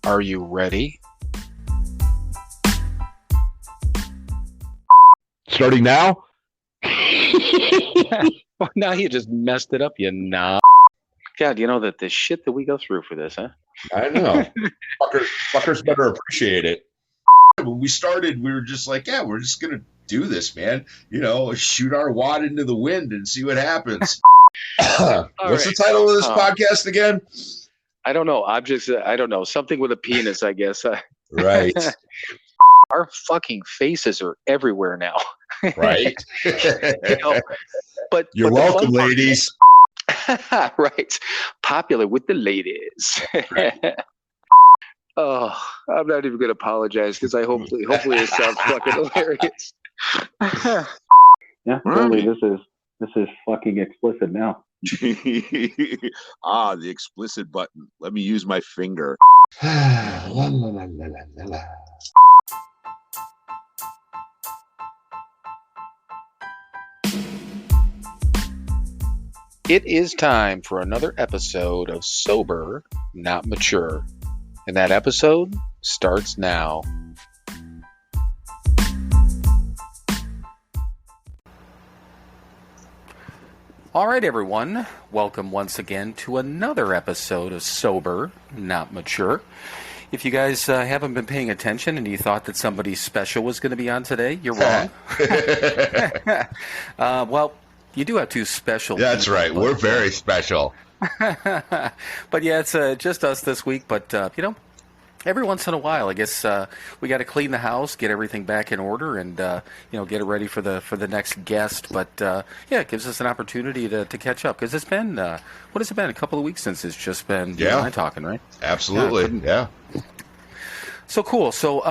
Are you ready? Starting now? Well, now you just messed it up, you knob. God, you know that the shit that we go through for this, huh? I know. Fuckers better appreciate it. When we started, we were just like, yeah, we're just going to do this, man. You know, shoot our wad into the wind and see what happens. What's the title of this podcast again? I don't know. I don't know. Something with a penis, I guess. Right. Our fucking faces are everywhere now. Right. You know, but You're welcome, ladies. Right. Popular with the ladies. Right. Oh, I'm not even going to apologize because hopefully it sounds fucking hilarious. Yeah, totally. This is fucking explicit now. The explicit button. Let me use my finger. La, la, la, la, la, la. It is time for another episode of Sober, Not Mature. And that episode starts now. All right, everyone. Welcome once again to another episode of Sober, Not Mature. If you guys haven't been paying attention and you thought that somebody special was going to be on today, you're wrong. Well, you do have two special people. That's right. We're very special. But yeah, it's just us this week. But, every once in a while, I guess we got to clean the house, get everything back in order, and, get it ready for the next guest. But, it gives us an opportunity to catch up. Because it's been, what has it been, a couple of weeks since it's just been you and I talking, right? Absolutely, yeah. So cool. So,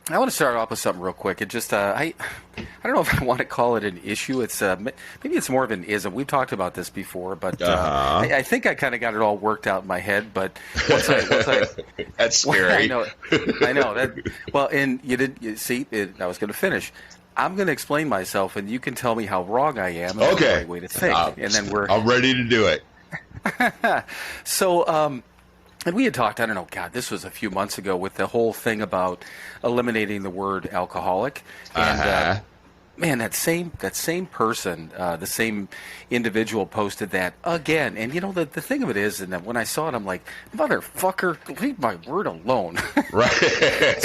I want to start off with something real quick. It just, I don't know if I want to call it an issue. It's maybe it's more of an ism. We've talked about this before, but I think I kind of got it all worked out in my head. But once I that's scary. I know that. Well, and I was going to finish. I'm going to explain myself, and you can tell me how wrong I am. And okay. The right way to think, and then I'm ready to do it. So, and we had talked, I don't know, God, this was a few months ago with the whole thing about eliminating the word alcoholic. And, man, that same person, the same individual posted that again. And, the thing of it is, and when I saw it, I'm like, motherfucker, leave my word alone. Right.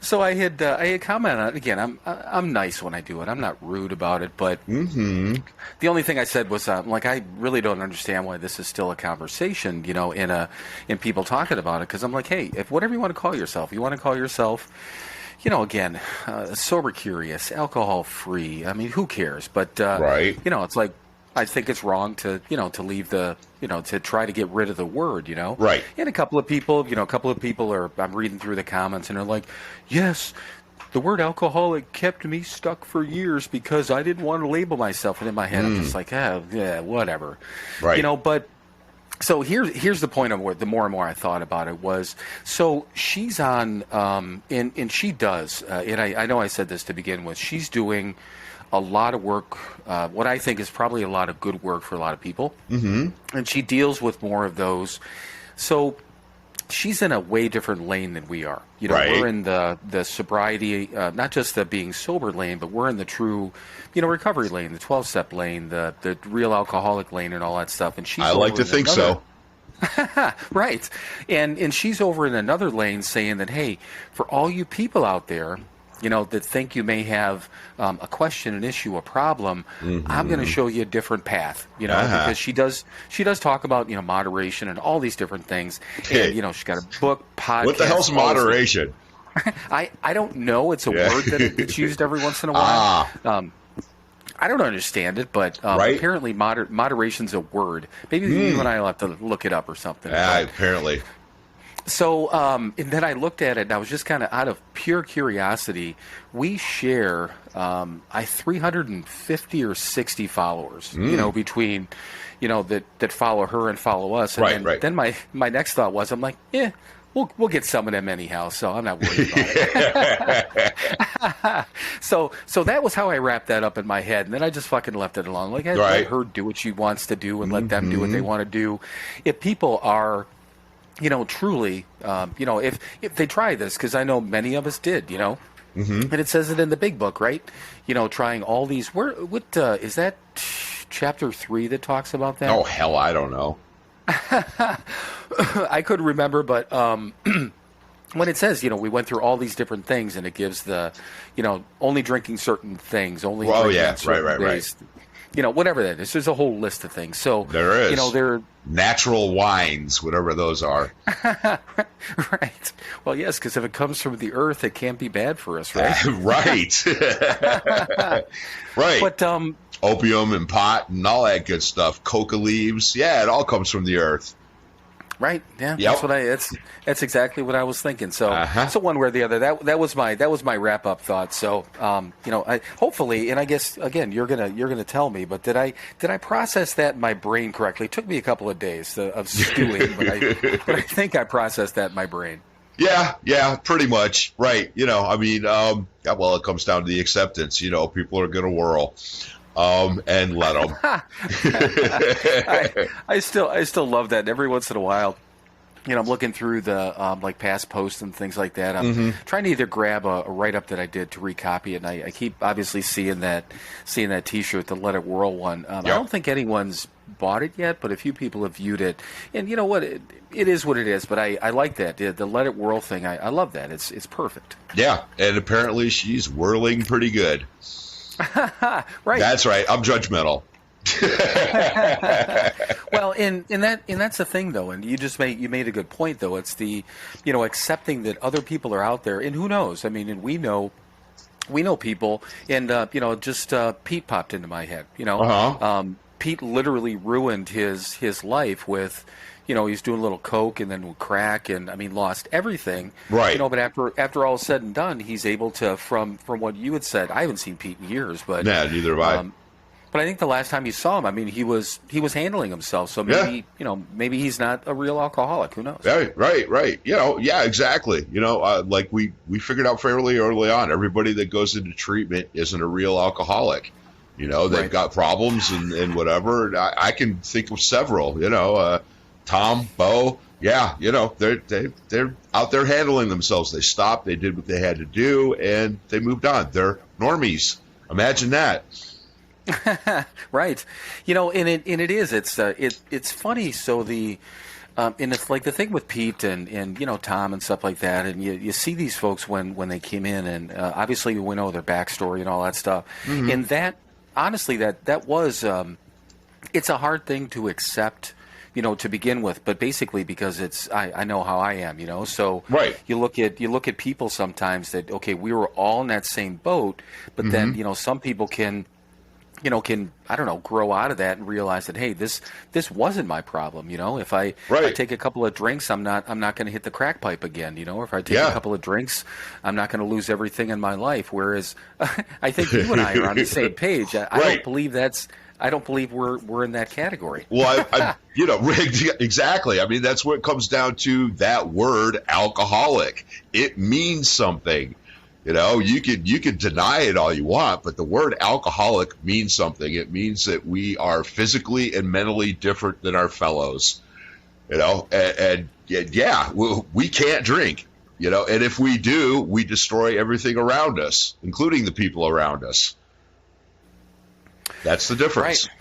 So I had commented on it. Again, I'm nice when I do it. I'm not rude about it, but the only thing I said was I really don't understand why this is still a conversation, in people talking about it. Because I'm like, hey, if whatever you want to call yourself, again, sober curious, alcohol free. I mean, who cares? But right. It's like, I think it's wrong to leave the, to try to get rid of the word, Right. And a couple of people I'm reading through the comments and they're like, yes, the word alcoholic kept me stuck for years because I didn't want to label myself. And in my head, I'm just like, yeah, whatever. Right. But so here's the point of the more and more I thought about it was, so she's on, and she does, and I know I said this to begin with, she's doing a lot of work, what I think is probably a lot of good work for a lot of people. Mm-hmm. And she deals with more of those. So she's in a way different lane than we are. Right. We're in the sobriety, not just the being sober lane, but we're in the true, recovery lane, the 12-step lane, the real alcoholic lane and all that stuff. And she's I like to think so. Right. And she's over in another lane saying that, hey, for all you people out there, that think you may have a question, an issue, a problem, I'm going to show you a different path, because she does talk about, moderation and all these different things. And, she's got a book, podcast. What the hell's moderation? I don't know. It's a word that it's used every once in a while. I don't understand it, but apparently moderation's a word. Maybe you and I will have to look it up or something. Apparently. So, and then I looked at it, and I was just kind of out of pure curiosity. We share 350 or 60 followers, between, that follow her and follow us. And then my next thought was, I'm like, we'll get some of them anyhow, so I'm not worried about it. So that was how I wrapped that up in my head, and then I just fucking left it alone. Like, I let her do what she wants to do and let them do what they want to do. If people are truly, if they try this, because I know many of us did, and it says it in the big book, right? Trying all these. What is that? Chapter 3 that talks about that? Oh hell, I don't know. I couldn't remember, but when it says, we went through all these different things, and it gives the, only drinking certain things, only drinking on certain days, whatever that is. There's a whole list of things. So there is, they're natural wines, whatever those are. Right. Well, yes, because if it comes from the earth, it can't be bad for us, right? Right. Right. But opium and pot and all that good stuff. Coca leaves. Yeah, it all comes from the earth. Right. Yeah. Yep. That's exactly what I was thinking. So so one way or the other, that was my wrap up thought. So I hopefully, and I guess again you're gonna tell me, but did I process that in my brain correctly? It took me a couple of days of stewing, but I think I processed that in my brain. Yeah, pretty much. Right. Well, it comes down to the acceptance. People are gonna whirl. And let them. I still love that. Every once in a while, I'm looking through the like past posts and things like that. I'm trying to either grab a write up that I did to recopy it, and I keep obviously seeing that T-shirt, the Let It Whirl one. I don't think anyone's bought it yet, but a few people have viewed it, and you know what? It is what it is. But I like that the Let It Whirl thing. I love that. It's perfect. Yeah, and apparently she's whirling pretty good. Right. That's right. I'm judgmental. Well, and that's the thing though, and you made a good point though. It's the accepting that other people are out there, and who knows? I mean, and we know people, and just Pete popped into my head. Pete literally ruined his life with. He's doing a little coke and then crack, and lost everything. Right. But after all is said and done, he's able to, from what you had said. I haven't seen Pete in years, but yeah, neither have I. But I think the last time you saw him, he was handling himself. So maybe maybe he's not a real alcoholic. Who knows? Right. Yeah, exactly. Like we figured out fairly early on, everybody that goes into treatment isn't a real alcoholic. They've got problems and whatever. I can think of several. Tom, Bo, they're out there handling themselves. They stopped, they did what they had to do, and they moved on. They're normies. Imagine that. Right. And it is. It's funny. So and it's like the thing with Pete and Tom and stuff like that, and you see these folks when they came in, and obviously we know their backstory and all that stuff, and that honestly that was it's a hard thing to accept. To begin with, but basically because it's I know how I am, so right. You look at people sometimes that okay, we were all in that same boat, but then some people can I don't know, grow out of that and realize that hey, this wasn't my problem, if I take a couple of drinks, I'm not going to hit the crack pipe again, or if I take a couple of drinks, I'm not going to lose everything in my life. Whereas I think you and I are on the same page. I don't believe I don't believe we're in that category. Well, exactly. That's what it comes down to. That word alcoholic, it means something. You could deny it all you want, but the word alcoholic means something. It means that we are physically and mentally different than our fellows. And we can't drink. And if we do, we destroy everything around us, including the people around us. That's the difference. Right.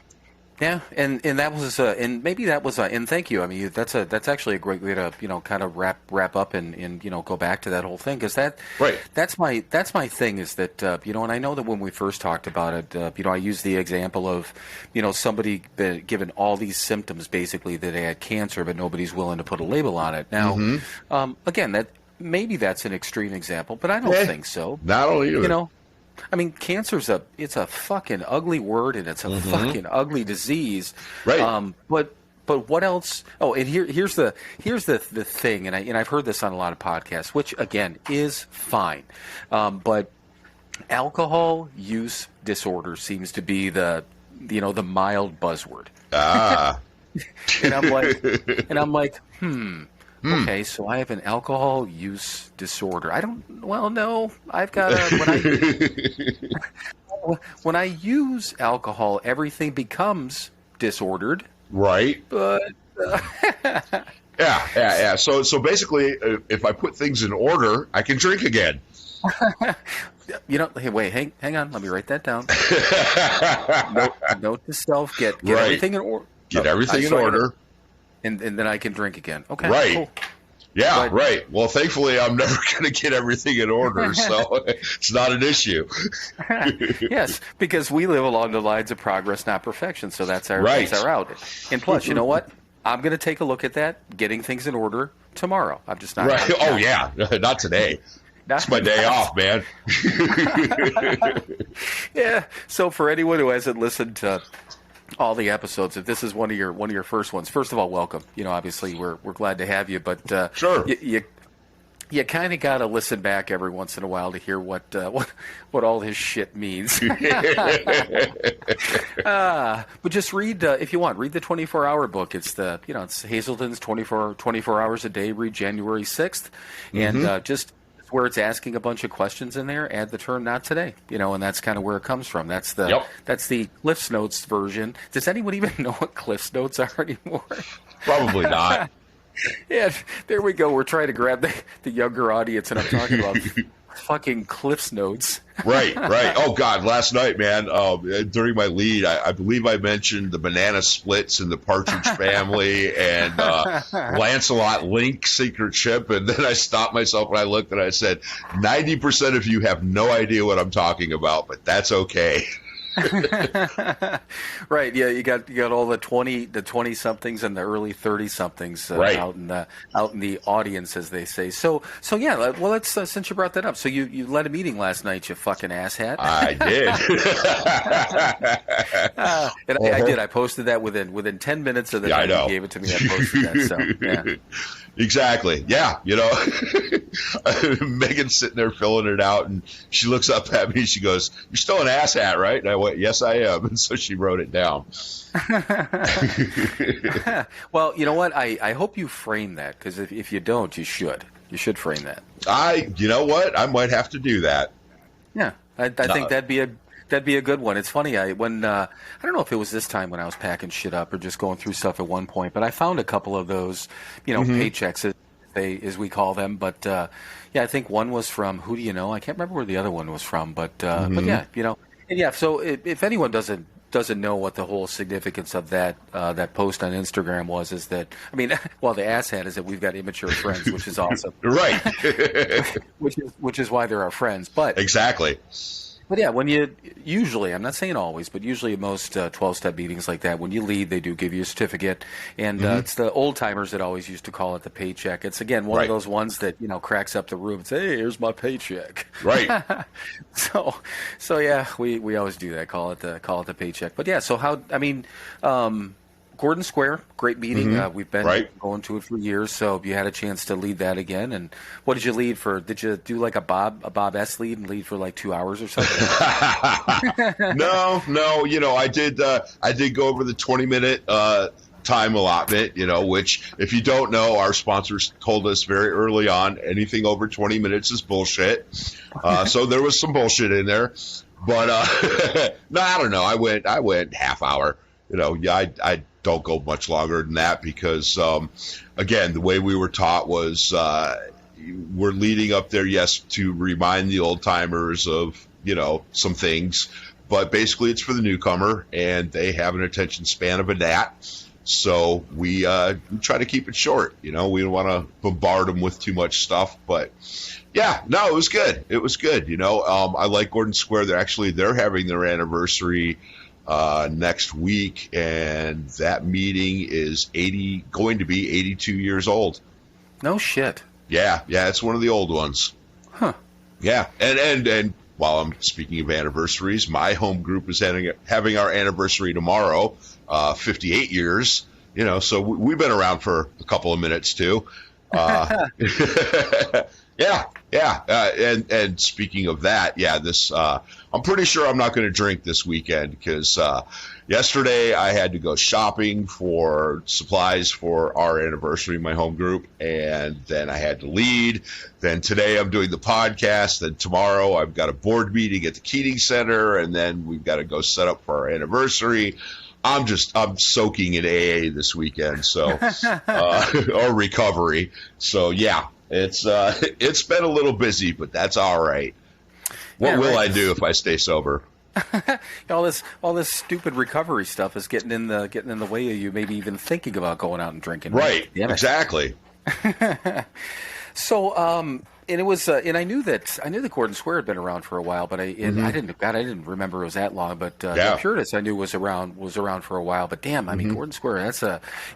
Yeah, and that was and maybe that was and thank you. That's actually a great way to kind of wrap up and go back to that whole thing because that's my thing is that and I know that when we first talked about it I used the example of somebody given all these symptoms basically that they had cancer but nobody's willing to put a label on it. Now again maybe that's an extreme example but I don't think so. Not only Cancer's it's a fucking ugly word and it's a fucking ugly disease. Right. But what else? Oh, and here's the thing, and I've heard this on a lot of podcasts, which again is fine. But alcohol use disorder seems to be the mild buzzword. And I'm like, okay, so I have an alcohol use disorder. No, I've got when I use alcohol, everything becomes disordered. Right. But Yeah. So basically, if I put things in order, I can drink again. Hey, wait, hang on. Let me write that down. Note to self: get Right. everything in order. Get everything in order, and then I can drink again. Okay, right? Cool. Yeah, right. Well, thankfully, I'm never going to get everything in order, so it's not an issue. Yes, because we live along the lines of progress, not perfection. So that's our out. And plus, you know what? I'm going to take a look at that, getting things in order tomorrow. I'm just not. Right. Oh yeah, not today. It's my day off, man. Yeah. So for anyone who hasn't listened to all the episodes, if this is one of your first ones, first of all, welcome. Obviously we're glad to have you, but sure. You kind of got to listen back every once in a while to hear what all his shit means. But just read, if you want, read the 24-hour book. It's it's Hazelden's 24 hours a day. Read January 6th, and just where it's asking a bunch of questions in there, add the term "not today," and that's kind of where it comes from. That's the Cliff's Notes version. Does anyone even know what Cliff's Notes are anymore? Probably not. Yeah, there we go. We're trying to grab the younger audience, and I'm talking about fucking Cliff's Notes. Right. Oh, God, last night, man, during my lead, I believe I mentioned the banana splits and the Partridge Family and Lancelot Link secret ship, and then I stopped myself and I looked and I said, 90% of you have no idea what I'm talking about, but that's okay. Right. Yeah, you got all the 20 somethings and the early 30 somethings out in the audience, as they say. So yeah. Well, let's since you brought that up. So you led a meeting last night, you fucking asshat. I did. And I did. I posted that within 10 minutes of the time you gave it to me. I posted that. So yeah. Exactly. Yeah. Megan's sitting there filling it out, and she looks up at me and she goes, "You're still an asshat, right?" And I went, "Yes, I am." And so she wrote it down. Well, you know what? I hope you frame that, because if you don't, you should. You should frame that. You know what? I might have to do that. Yeah. I think that'd be a good one. It's funny. I don't know if it was this time when I was packing shit up or just going through stuff at one point, but I found a couple of those, paychecks, as we call them. But yeah, I think one was from Who Do You Know? I can't remember where the other one was from, but yeah, and yeah. So if anyone doesn't know what the whole significance of that post on Instagram was, is that, the asshat is that we've got immature friends, which is awesome, right? which is why they're our friends. But exactly. But yeah, when you usually, I'm not saying always, but usually in most 12-step meetings like that, when you lead, they do give you a certificate, and it's the old timers that always used to call it the paycheck. It's again one of those ones that cracks up the room and say, "Hey, here's my paycheck." Right. So yeah, we always do that. Call it the paycheck. But yeah, so Gordon Square, great meeting. We've been going to it for years, so you had a chance to lead that again. And what did you lead for? Did you do like a Bob S lead and lead for like 2 hours or something? No. I did go over the 20-minute time allotment. Which, if you don't know, our sponsors told us very early on, anything over 20 minutes is bullshit. So there was some bullshit in there, but no, I don't know. I went half hour. I don't go much longer than that because, again, the way we were taught was we're leading up there, yes, to remind the old timers of, some things, but basically it's for the newcomer, and they have an attention span of a gnat. So we try to keep it short. We don't want to bombard them with too much stuff, but yeah, no, it was good. It was good. I like Gordon Square. They're having their anniversary next week, and that meeting is going to be 82 years old. No shit. Yeah, it's one of the old ones. Huh. Yeah, and while I'm speaking of anniversaries, my home group is having our anniversary tomorrow, 58 years. So we've been around for a couple of minutes too. Yeah. And speaking of that, this I'm pretty sure I'm not going to drink this weekend because yesterday I had to go shopping for supplies for our anniversary, my home group, and then I had to lead. Then today I'm doing the podcast. Then tomorrow I've got a board meeting at the Keating Center, and then we've got to go set up for our anniversary. I'm soaking in AA this weekend, so or recovery. So yeah, it's been a little busy, but that's all right. What will I do if I stay sober? all this stupid recovery stuff is getting in the way of you maybe even thinking about going out and drinking. Right. Exactly. So, and it was, and I knew that Gordon Square had been around for a while, but I didn't remember it was that long. But the Puritas I knew was around for a while. But damn, I mean, Gordon Square,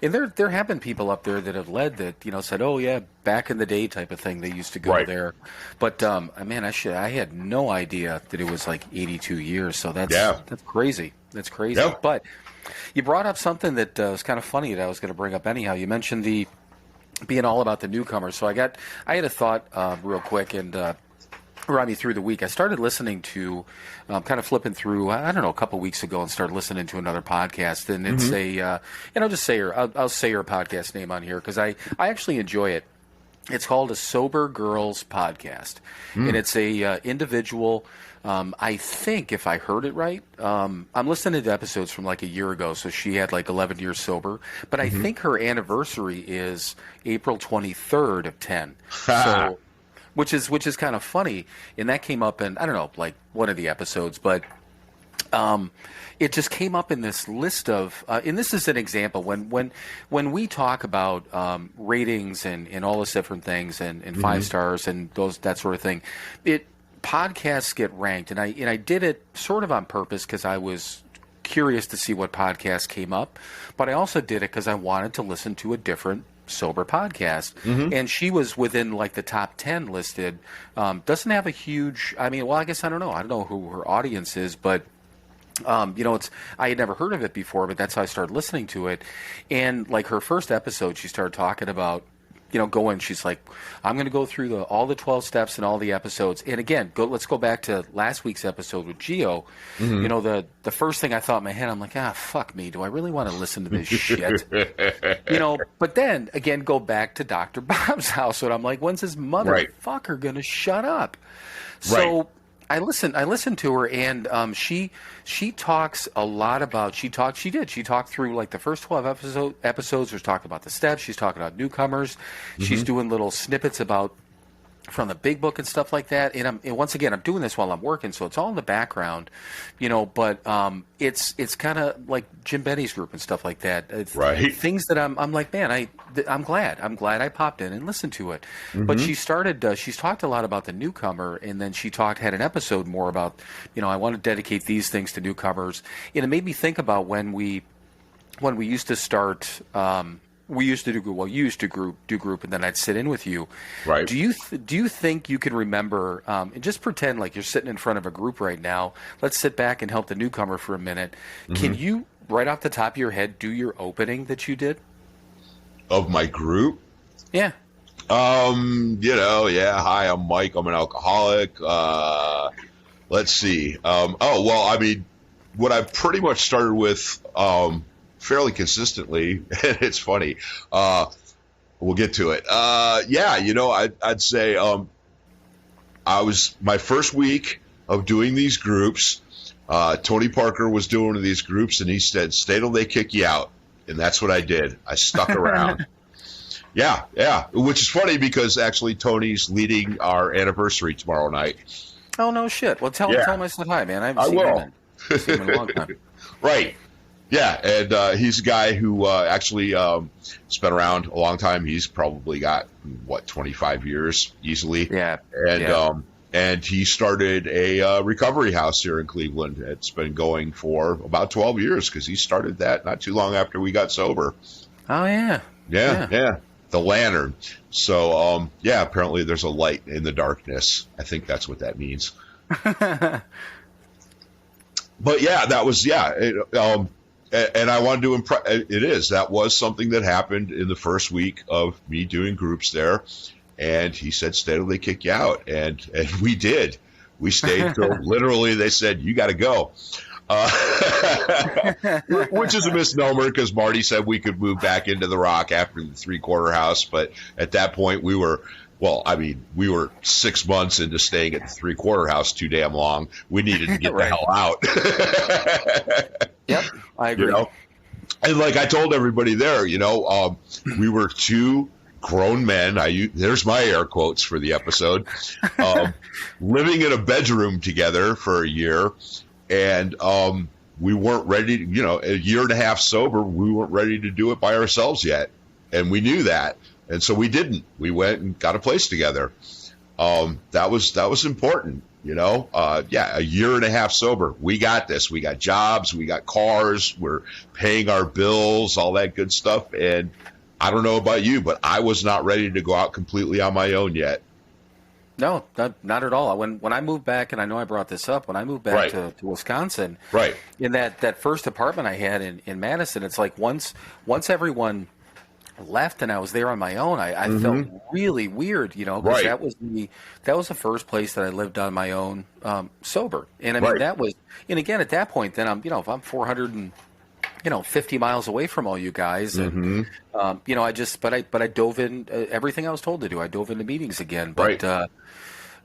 and there have been people up there that have led that, said, oh yeah, back in the day type of thing, they used to go there. But man, I had no idea that it was like 82 years. So that's crazy. That's crazy. Yeah. But you brought up something that was kind of funny that I was going to bring up anyhow. You mentioned the being all about the newcomers. So I had a thought real quick and ran me through the week. I started listening to, kind of flipping through, I don't know, a couple weeks ago, and started listening to another podcast. And it's and I'll just say I'll say her podcast name on here because I actually enjoy it. It's called a Sober Girls Podcast, and it's a individual. I think if I heard it right, I'm listening to episodes from like a year ago, so she had like 11 years sober. But I think her anniversary is April 23rd of 10. So, which is kind of funny, and that came up in, I don't know, like one of the episodes, but it just came up in this list of, and this is an example when we talk about ratings and all those different things and 5 stars and that sort of thing, podcasts get ranked, and I did it sort of on purpose because I was curious to see what podcasts came up, but I also did it because I wanted to listen to a different sober podcast, and she was within like the top 10 listed. Doesn't have a huge, I guess I don't know who her audience is, but it's, I had never heard of it before, but that's how I started listening to it. And like her first episode, she started talking about, she's like, I'm going to go through all the 12 steps and all the episodes. And again, let's go back to last week's episode with Gio. The first thing I thought in my head, I'm like, fuck me. Do I really want to listen to this shit? But then again, go back to Dr. Bob's house. And I'm like, when's his motherfucker going to shut up? So I listened to her, and she talks a lot about, she talked through like the first 12 episodes. She's talking about the steps. She's talking about newcomers. She's doing little snippets about from the big book and stuff like that. And once again, I'm doing this while I'm working, so it's all in the background, but it's kind of like Jim Benny's group and stuff like that. Things that I'm like, man, I'm glad I popped in and listened to it. But she started, she's talked a lot about the newcomer, and then she had an episode more about, I want to dedicate these things to newcomers. And it made me think about when we used to start, we used to do group, and then I'd sit in with you. Right. Do you think you can remember? And just pretend like you're sitting in front of a group right now. Let's sit back and help the newcomer for a minute. Can you, right off the top of your head, do your opening that you did of my group? Yeah. Hi, I'm Mike. I'm an alcoholic. Let's see. What I've pretty much started with. Fairly consistently, and it's funny. We'll get to it. I'd say I was my first week of doing these groups. Tony Parker was doing one of these groups, and he said, "Stay till they kick you out," and that's what I did. I stuck around. Yeah, which is funny because actually Tony's leading our anniversary tomorrow night. Oh no shit! Well, tell him I said hi, man. I haven't seen him in a long time. Right. Yeah, and he's a guy who actually spent around a long time. He's probably got 25 years easily. Yeah, and he started a recovery house here in Cleveland. It's been going for about 12 years because he started that not too long after we got sober. Oh yeah, the Lantern. So apparently there's a light in the darkness. I think that's what that means. But that was and I wanted to impress. That was something that happened in the first week of me doing groups there. And he said, "Stay till they kick you out." And we did. We stayed till literally they said, "You got to go." Which is a misnomer because Marty said we could move back into the Rock after the 3-quarter house. But at that point we were Well, I mean, we were 6 months into staying at the 3-Quarter House too damn long. We needed to get Right. the hell out. Yep, I agree. You know? And like I told everybody there, we were two grown men. There's my air quotes for the episode. Living in a bedroom together for a year, and we weren't ready. A year and a half sober, we weren't ready to do it by ourselves yet, and we knew that, and so we didn't. We went and got a place together. That was important. A year and a half sober. We got this. We got jobs. We got cars. We're paying our bills, all that good stuff. And I don't know about you, but I was not ready to go out completely on my own yet. No, not at all. When I moved back, and I know I brought this up, when I moved back to Wisconsin, right, in that first apartment I had in Madison, it's like once everyone left and I was there on my own, I felt really weird, because right. that was the first place that I lived on my own, sober. And I mean, that was, and again, at that point, then if I'm 450 miles away from all you guys, and I dove in everything I was told to do. I dove into meetings again, but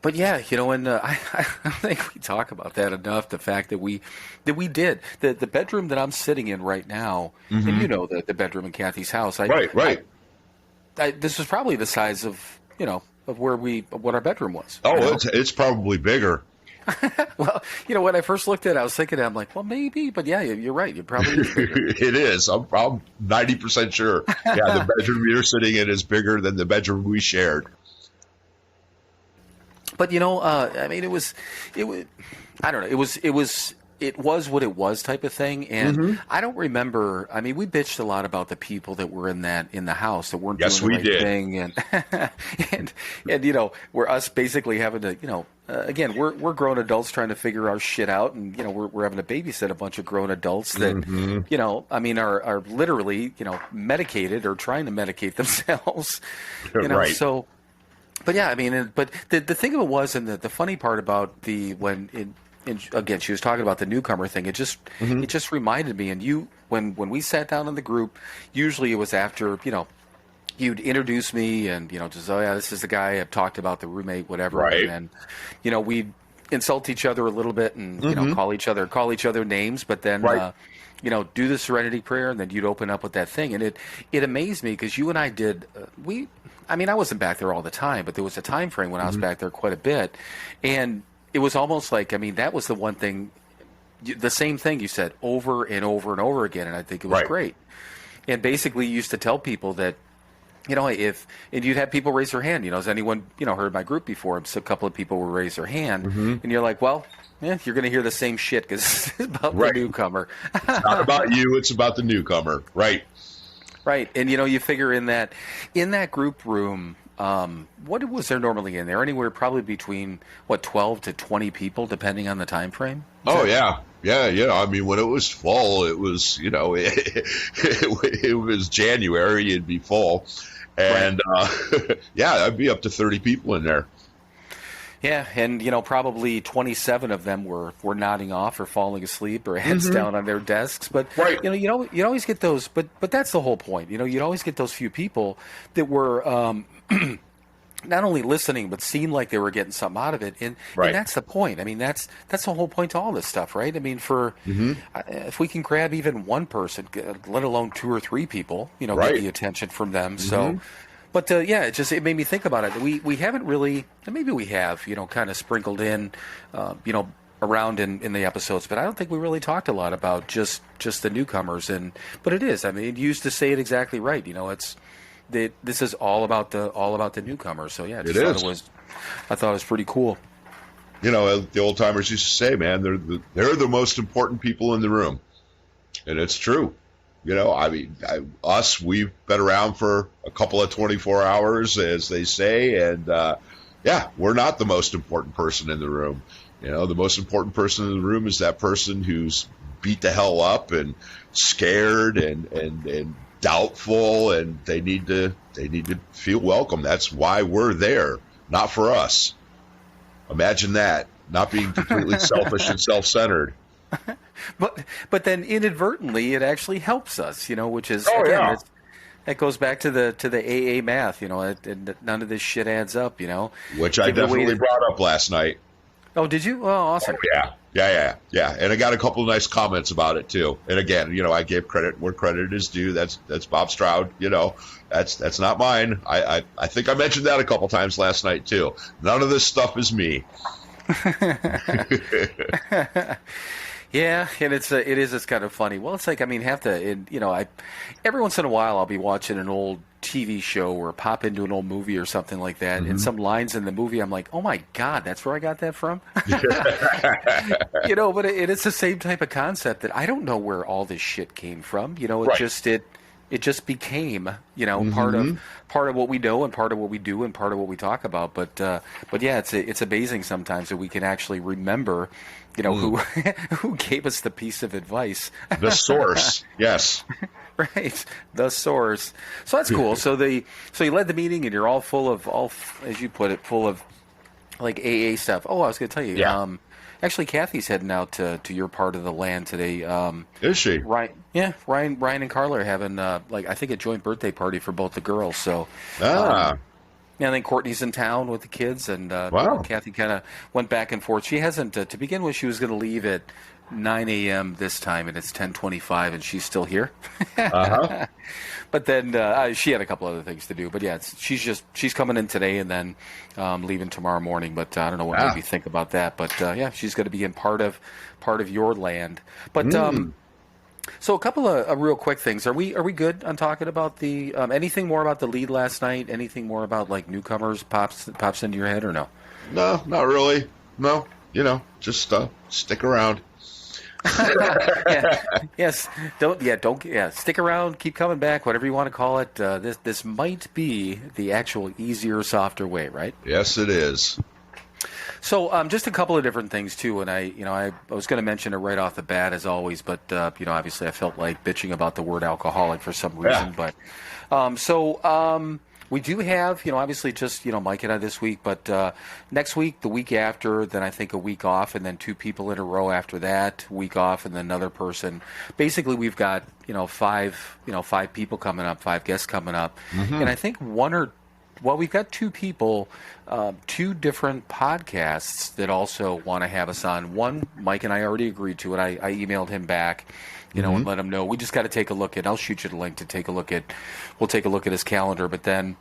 but yeah, and I don't think we talk about that enough. The fact that we did the bedroom that I'm sitting in right now, and the bedroom in Kathy's house. Right. This was probably the size of of what our bedroom was. Oh, it's probably bigger. Well, when I first looked at it, I was thinking, I'm like, well, maybe, but yeah, you're right. It probably is bigger. It is. I'm 90% sure. Yeah, the bedroom you're sitting in is bigger than the bedroom we shared. But I mean, it was, I don't know, it was what it was type of thing, and I don't remember. I mean, we bitched a lot about the people that were in the house that weren't doing the right thing, and we're us basically having to again, we're grown adults trying to figure our shit out, and we're having to babysit a bunch of grown adults that I mean are literally medicated or trying to medicate themselves, right. So. But yeah, I mean, but the thing of it was, and the funny part about again, she was talking about the newcomer thing. It just reminded me, and when we sat down in the group, usually it was after you'd introduce me and just this is the guy I've talked about, the roommate, whatever, right. And then we'd insult each other a little bit and call each other names, but then right. Do the serenity prayer, and then you'd open up with that thing, and it amazed me because you and I did I mean, I wasn't back there all the time, but there was a time frame when I was back there quite a bit, and it was almost like, I mean, that was the one thing, the same thing you said over and over and over again, and I think it was great. And basically, you used to tell people that, and you'd have people raise their hand. Has anyone heard my group before? So a couple of people would raise their hand, and you're like, well, you're going to hear the same shit because it's about the newcomer. It's not about you; it's about the newcomer, right? Right, and you figure in that group room, what was there normally in there? Anywhere probably between 12 to 20 people, depending on the time frame. Yeah. I mean, when it was full, it was it was January, it'd be full, and I'd be up to 30 people in there. Yeah, and probably 27 of them were nodding off or falling asleep or heads down on their desks. But you always get those. But that's the whole point. You'd always get those few people that were not only listening but seemed like they were getting something out of it. And that's the point. I mean, that's the whole point to all this stuff, right? I mean, if we can grab even one person, let alone 2 or 3 people, get the attention from them. So. But it made me think about it. We haven't really, maybe we have, kind of sprinkled in, around in the episodes, but I don't think we really talked a lot about just the newcomers. But it is. I mean, you used to say it exactly right. This is all about the newcomers. So yeah, I thought it was pretty cool. The old timers used to say, man, they're the most important people in the room, and it's true. I mean, we've been around for a couple of 24 hours, as they say, and we're not the most important person in the room. The most important person in the room is that person who's beat the hell up and scared and doubtful, and they need to feel welcome. That's why we're there, not for us. Imagine that, not being completely selfish and self-centered. But then inadvertently it actually helps us, which is That goes back to the AA math, none of this shit adds up, Which I Give it away definitely to- brought up last night. Oh, did you? Oh, awesome. Yeah. And I got a couple of nice comments about it too. And again, I gave credit where credit is due. That's Bob Stroud. That's not mine. I think I mentioned that a couple times last night too. None of this stuff is me. Yeah, and it's kind of funny. Well, it's like, every once in a while I'll be watching an old TV show or pop into an old movie or something like that, and some lines in the movie I'm like, oh my God, that's where I got that from. But it's the same type of concept that I don't know where all this shit came from. It just became, part of what we know and part of what we do and part of what we talk about. But yeah, it's amazing sometimes that we can actually remember, who gave us the piece of advice. The source, yes. Right, the source. So that's cool. So you led the meeting and you're all full of, as you put it, full of like AA stuff. Oh, I was going to tell you. Yeah. Actually, Kathy's heading out to your part of the land today. Is she? Right. Yeah. Ryan and Carla are having I think a joint birthday party for both the girls. So. I think Courtney's in town with the kids, and wow. Kathy kind of went back and forth. She hasn't, to begin with, she was going to leave at 9 a.m. this time, and it's 10:25, and she's still here. Uh-huh. But then she had a couple other things to do. But yeah, she's coming in today and then leaving tomorrow morning. But I don't know what made me think about that. But yeah, she's going to be in part of your land. But so a couple of real quick things. Are we good on talking about the anything more about the lead last night? Anything more about like newcomers pops into your head or no? No, not really. No, just stick around. Yes. Don't stick around. Keep coming back. Whatever you want to call it. This might be the actual easier, softer way, right? Yes, it is. So just a couple of different things too, and I was going to mention it right off the bat as always, but obviously I felt like bitching about the word alcoholic for some reason, but we do have obviously just Mike and I this week, but next week, the week after, then I think a week off, and then 2 people in a row after that, week off, and then another person. Basically, we've got 5 people coming up, 5 guests coming up, and I think we've got 2 people, 2 different podcasts that also want to have us on. One, Mike and I already agreed to it. I emailed him back, and let him know. We just got to take a look at. I'll shoot you the link to take a look at. We'll take a look at his calendar. But then,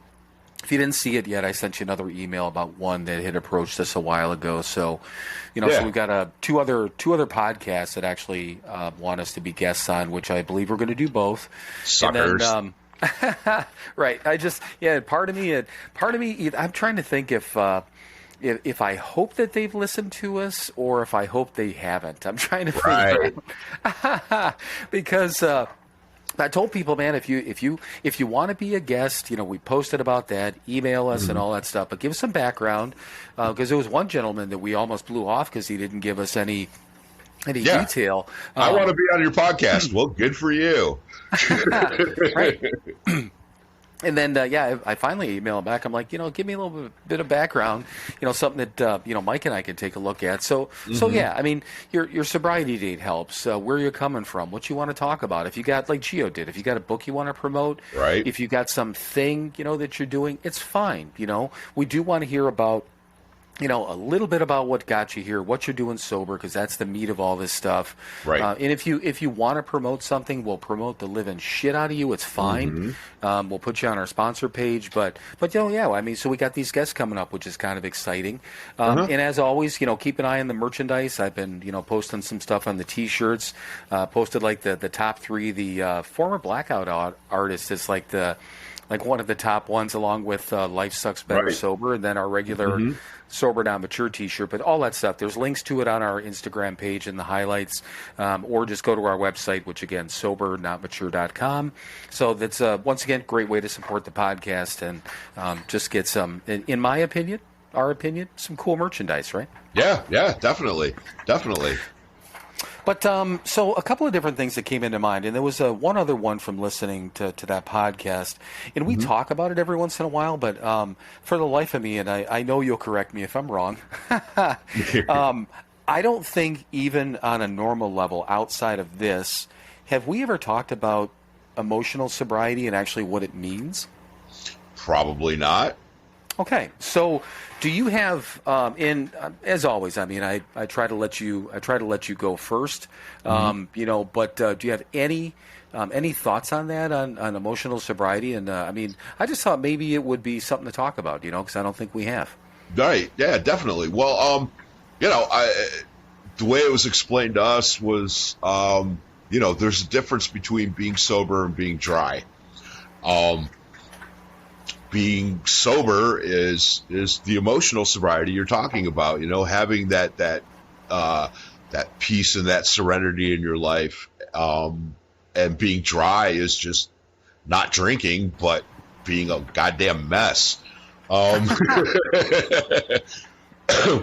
if you didn't see it yet, I sent you another email about one that had approached us a while ago. So, so we've got 2 other podcasts that actually want us to be guests on, which I believe we're going to do both. Suckers. And then, right. Part of me, I'm trying to think if I hope that they've listened to us or if I hope they haven't. I'm trying to figure out because I told people, man, if you want to be a guest, we posted about that. Email us and all that stuff, but give us some background because there was one gentleman that we almost blew off because he didn't give us any detail. I want to be on your podcast. Well, good for you. Right. And then, I finally emailed back. I'm like, give me a little bit of background, something that, Mike and I can take a look at. So yeah, I mean, your sobriety date helps. Where you're coming from, what you want to talk about. If you got, like Gio did, if you got a book you want to promote, right. If you got something, that you're doing, it's fine. We do want to hear about, a little bit about what got you here, what you're doing sober, because that's the meat of all this stuff. Right. And if you want to promote something, we'll promote the living shit out of you. It's fine. We'll put you on our sponsor page. But so we got these guests coming up, which is kind of exciting. And as always, keep an eye on the merchandise. I've been, posting some stuff on the T-shirts. Posted like the top 3. The former Blackout artist is like one of the top ones, along with Life Sucks Better Sober, and then our regular SoberNotMature T-shirt. But all that stuff, there's links to it on our Instagram page in the highlights, or just go to our website, which again, SoberNotMature.com. So that's once again great way to support the podcast and just get some, in my opinion, our opinion, some cool merchandise, right? Yeah, definitely. But so a couple of different things that came into mind, and there was one other one from listening to that podcast, and we talk about it every once in a while, but for the life of me, and I know you'll correct me if I'm wrong, I don't think even on a normal level outside of this, have we ever talked about emotional sobriety and actually what it means? Probably not. Okay, so do you have as always? I mean, I try to let you go first. But do you have any thoughts on that on emotional sobriety? And I mean, I just thought maybe it would be something to talk about, because I don't think we have. Right. Yeah, definitely. Well, the way it was explained to us was, there's a difference between being sober and being dry. Being sober is the emotional sobriety you're talking about, having that peace and that serenity in your life. And being dry is just not drinking, but being a goddamn mess.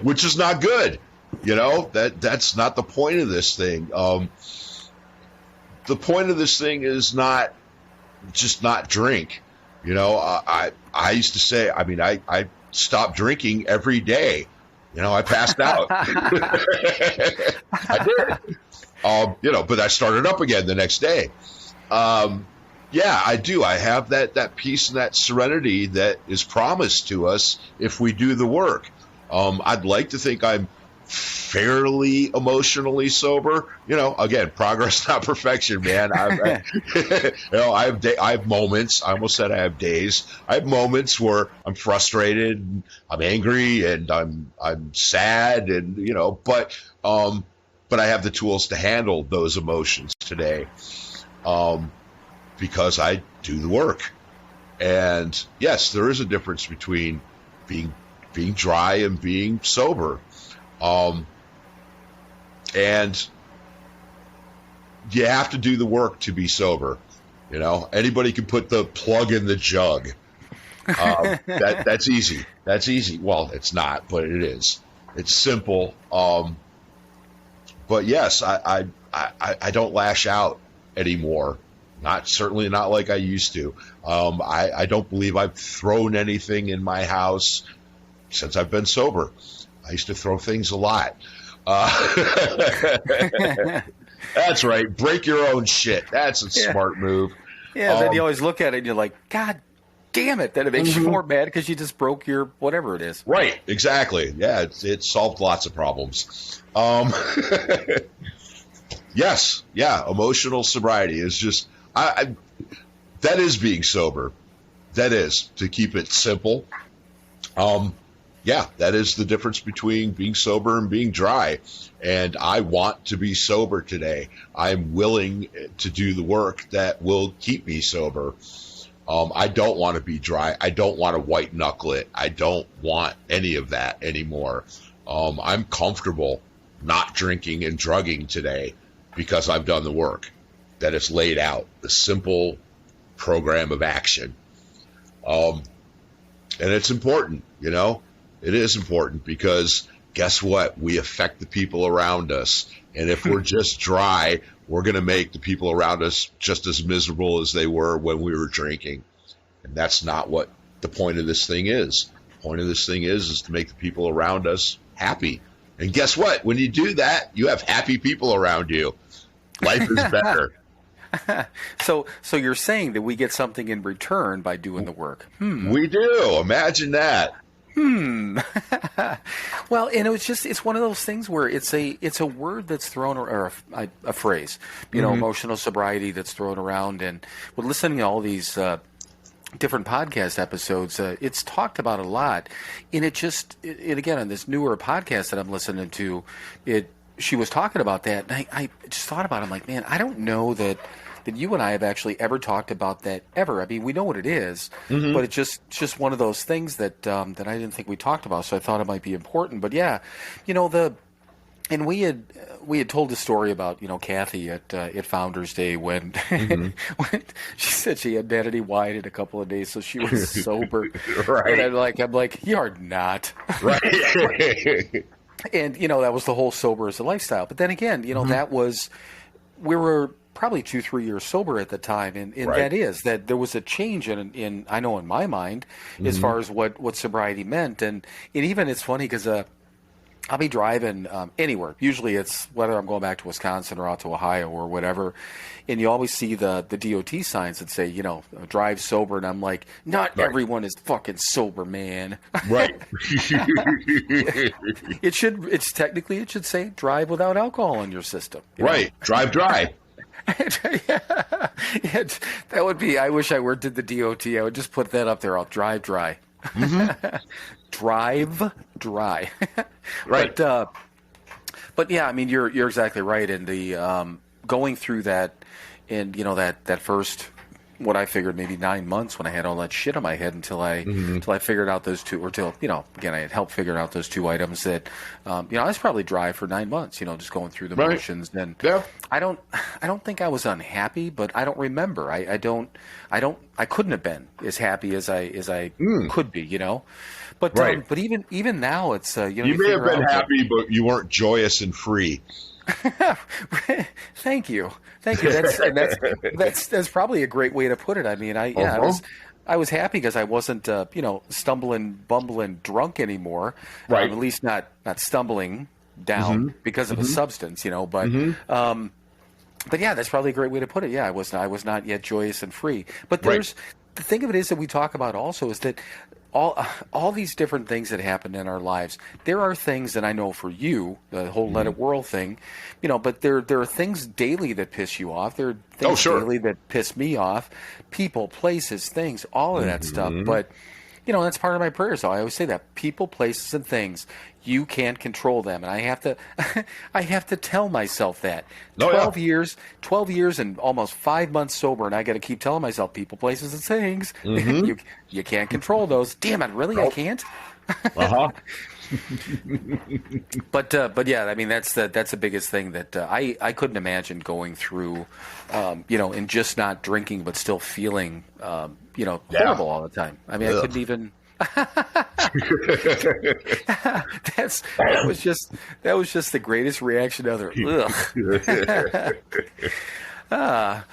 Which is not good. That's not the point of this thing. The point of this thing is not just not drink. I used to say, I stopped drinking every day. I passed out. I did. But I started up again the next day. Yeah, I do. I have that peace and that serenity that is promised to us if we do the work. I'd like to think I'm fairly emotionally sober. Again, progress, not perfection, man. I have moments. I almost said I have days. I have moments where I'm frustrated, and I'm angry, and I'm sad, and but I have the tools to handle those emotions today, because I do the work. And yes, there is a difference between being dry and being sober. And you have to do the work to be sober. Anybody can put the plug in the jug. That's easy. That's easy. Well, it's not, but it is. It's simple. But yes, I don't lash out anymore. Certainly not like I used to. I don't believe I've thrown anything in my house since I've been sober. I used to throw things a lot. That's right. Break your own shit. That's a smart move. Yeah, then you always look at it and you're like, God damn it. Then it makes you more mad because you just broke your whatever it is. Right. Exactly. Yeah, it solved lots of problems. Yes. Yeah. Emotional sobriety is just, that is being sober. That is, to keep it simple. Yeah, that is the difference between being sober and being dry. And I want to be sober today. I'm willing to do the work that will keep me sober. I don't want to be dry. I don't want to white knuckle it. I don't want any of that anymore. I'm comfortable not drinking and drugging today because I've done the work that is laid out, the simple program of action. And it's important, It is important because guess what? We affect the people around us. And if we're just dry, we're going to make the people around us just as miserable as they were when we were drinking. And that's not what the point of this thing is. The point of this thing is to make the people around us happy. And guess what? When you do that, you have happy people around you. Life is better. So you're saying that we get something in return by doing the work? We do. Imagine that. Well, and it's one of those things where it's a word that's thrown, or a phrase, emotional sobriety that's thrown around. And with listening to all these different podcast episodes, it's talked about a lot. And it again, on this newer podcast that I'm listening to, she was talking about that. And I just thought about it. I'm like, man, I don't know that you and I have actually ever talked about that ever. I mean, we know what it is, but it's just one of those things that I didn't think we talked about. So I thought it might be important. But yeah, and we had told a story about Kathy at Founders Day when when she said she hadn't had any wine in a couple of days, so she was sober. Right. And I'm like, you're not. Right. And that was the whole sober as a lifestyle. But then again, we were probably 2-3 years sober at the time, and right. that there was a change in I know in my mind as far as what sobriety meant, and even it's funny because I'll be driving anywhere. Usually it's whether I'm going back to Wisconsin or out to Ohio or whatever. And you always see the DOT signs that say, drive sober. And I'm like, not everyone is fucking sober, man. Right. It should say drive without alcohol in your system. Right. Drive dry. That would be, I wish I did the DOT. I would just put that up there. I'll drive dry. Mm-hmm. Drive dry. Right. But yeah, I mean, you're exactly right. And the going through that, and that first, what I figured maybe 9 months when I had all that shit on my head until I figured out those two, or till again I had helped figure out those two items that I was probably dry for 9 months. Just going through the motions. And I don't think I was unhappy, but I don't remember. I couldn't have been as happy as I could be. But but even now it's you may have been happy, but you weren't joyous and free. Thank you. That's probably a great way to put it. I mean, I was happy because I wasn't stumbling, bumbling, drunk anymore. Right. At least not stumbling down because of a substance. But yeah, that's probably a great way to put it. Yeah, I was not yet joyous and free. But the thing of it is that we talk about also is that all these different things that happen in our lives, there are things that I know for you, the whole let it whirl thing, but there are things daily that piss you off. There are things daily that piss me off. People, places, things, all of that stuff. But, that's part of my prayer. So I always say that people, places, and things, you can't control them. And I have to tell myself that. 12 years and almost 5 months sober, and I got to keep telling myself people, places, and things. You can't control those. Damn it, really? I can't? But yeah, I mean that's the biggest thing that I couldn't imagine going through, and just not drinking but still feeling horrible all the time. I mean, I couldn't even. that was just the greatest reaction ever.